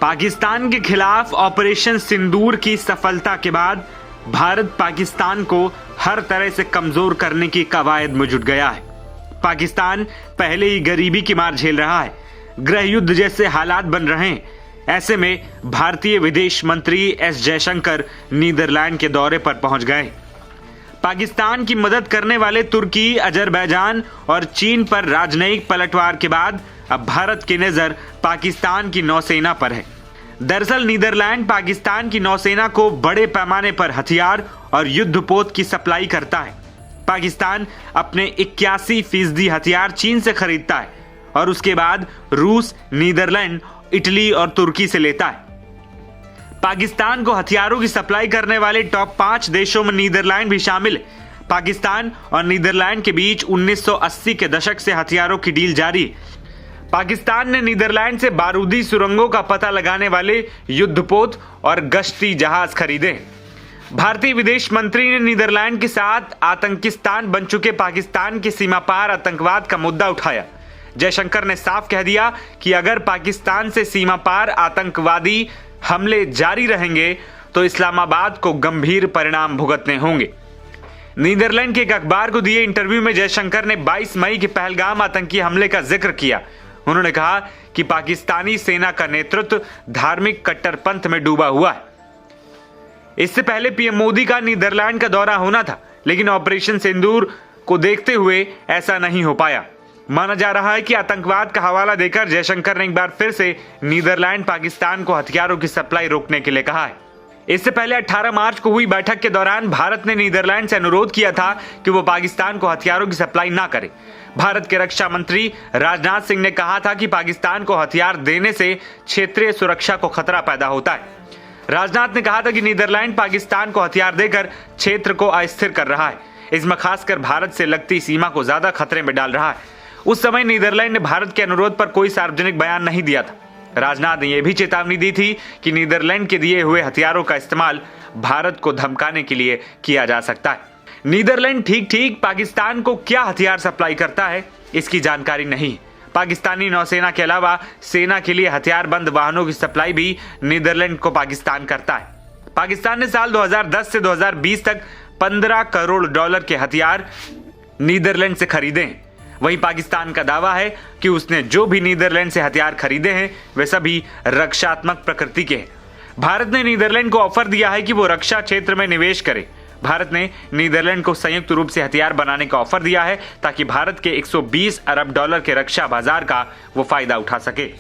पाकिस्तान के खिलाफ ऑपरेशन सिंदूर की सफलता के बाद भारत पाकिस्तान को हर तरह से कमजोर करने की कवायद में जुट गया है। पाकिस्तान पहले ही गरीबी की मार झेल रहा है, गृह युद्ध जैसे हालात बन रहे हैं। ऐसे में भारतीय विदेश मंत्री एस जयशंकर नीदरलैंड के दौरे पर पहुंच गए। पाकिस्तान की मदद करने वाले तुर्की, अजरबैजान और चीन पर राजनयिक पलटवार के बाद अब भारत की नजर पाकिस्तान की नौसेना पर है। दरअसल नीदरलैंड पाकिस्तान की नौसेना को बड़े पैमाने पर हथियार और युद्धपोत की सप्लाई करता है। पाकिस्तान अपने 81% हथियार चीन से खरीदता है और उसके बाद रूस, नीदरलैंड, इटली और तुर्की से लेता है। पाकिस्तान को हथियारों की सप्लाई करने वाले टॉप 5 देशों में नीदरलैंड भी शामिल है। पाकिस्तान और नीदरलैंड के बीच 1980 के दशक से हथियारों की डील जारी है। पाकिस्तान ने नीदरलैंड से बारूदी सुरंगों का पता लगाने वाले युद्धपोत और गश्ती जहाज खरीदे। भारतीय विदेश मंत्री ने नीदरलैंड के साथ आतंकिस्तान बन चुके पाकिस्तान की सीमा पार आतंकवाद का मुद्दा उठाया। जयशंकर ने साफ कह दिया कि अगर पाकिस्तान से सीमा पार आतंकवादी हमले जारी रहेंगे तो इस्लामाबाद को गंभीर परिणाम भुगतने होंगे। नीदरलैंड के एक अखबार को दिए इंटरव्यू में जयशंकर ने 22 मई के पहलगाम आतंकी हमले का जिक्र किया। उन्होंने कहा कि पाकिस्तानी सेना का नेतृत्व धार्मिक कट्टरपंथ में डूबा हुआ है। इससे पहले पीएम मोदी का नीदरलैंड का दौरा होना था, लेकिन ऑपरेशन सिंदूर को देखते हुए ऐसा नहीं हो पाया। माना जा रहा है कि आतंकवाद का हवाला देकर जयशंकर ने एक बार फिर से नीदरलैंड पाकिस्तान को हथियारों की सप्लाई रोकने के लिए कहा है। इससे पहले 18 मार्च को हुई बैठक के दौरान भारत ने नीदरलैंड से अनुरोध किया था कि वो पाकिस्तान को हथियारों की सप्लाई ना करे। भारत के रक्षा मंत्री राजनाथ सिंह ने कहा था कि पाकिस्तान को हथियार देने से क्षेत्रीय सुरक्षा को खतरा पैदा होता है। राजनाथ ने कहा था कि नीदरलैंड पाकिस्तान को हथियार देकर क्षेत्र को अस्थिर कर रहा है। इसमें खासकर भारत से लगती सीमा को ज्यादा खतरे में डाल रहा है। उस समय नीदरलैंड ने भारत के अनुरोध पर कोई सार्वजनिक बयान नहीं दिया था। राजनाथ ने यह भी चेतावनी दी थी कि नीदरलैंड के दिए हुए हथियारों का इस्तेमाल भारत को धमकाने के लिए किया जा सकता है। नीदरलैंड ठीक पाकिस्तान को क्या हथियार सप्लाई करता है, इसकी जानकारी नहीं। पाकिस्तानी नौसेना के अलावा सेना के लिए हथियारबंद वाहनों की सप्लाई भी नीदरलैंड को पाकिस्तान करता है। पाकिस्तान ने साल 2010 से 2020 तक $15 करोड़ के हथियार नीदरलैंड से खरीदे हैं। वहीं पाकिस्तान का दावा है कि उसने जो भी नीदरलैंड से हथियार खरीदे हैं वे सभी रक्षात्मक प्रकृति के हैं। भारत ने नीदरलैंड को ऑफर दिया है कि वो रक्षा क्षेत्र में निवेश करे। भारत ने नीदरलैंड को संयुक्त रूप से हथियार बनाने का ऑफर दिया है ताकि भारत के $120 अरब के रक्षा बाजार का वो फायदा उठा सके।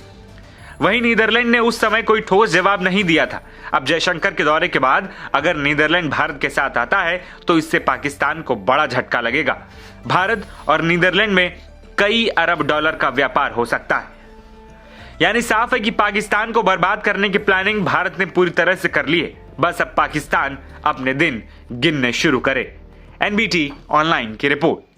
वहीं नीदरलैंड ने उस समय कोई ठोस जवाब नहीं दिया था। अब जयशंकर के दौरे के बाद अगर नीदरलैंड भारत के साथ आता है तो इससे पाकिस्तान को बड़ा झटका लगेगा। भारत और नीदरलैंड में कई अरब डॉलर का व्यापार हो सकता है। यानी साफ है कि पाकिस्तान को बर्बाद करने की प्लानिंग भारत ने पूरी तरह से कर ली है। बस अब पाकिस्तान अपने दिन गिनने शुरू करे। एनबीटी ऑनलाइन की रिपोर्ट।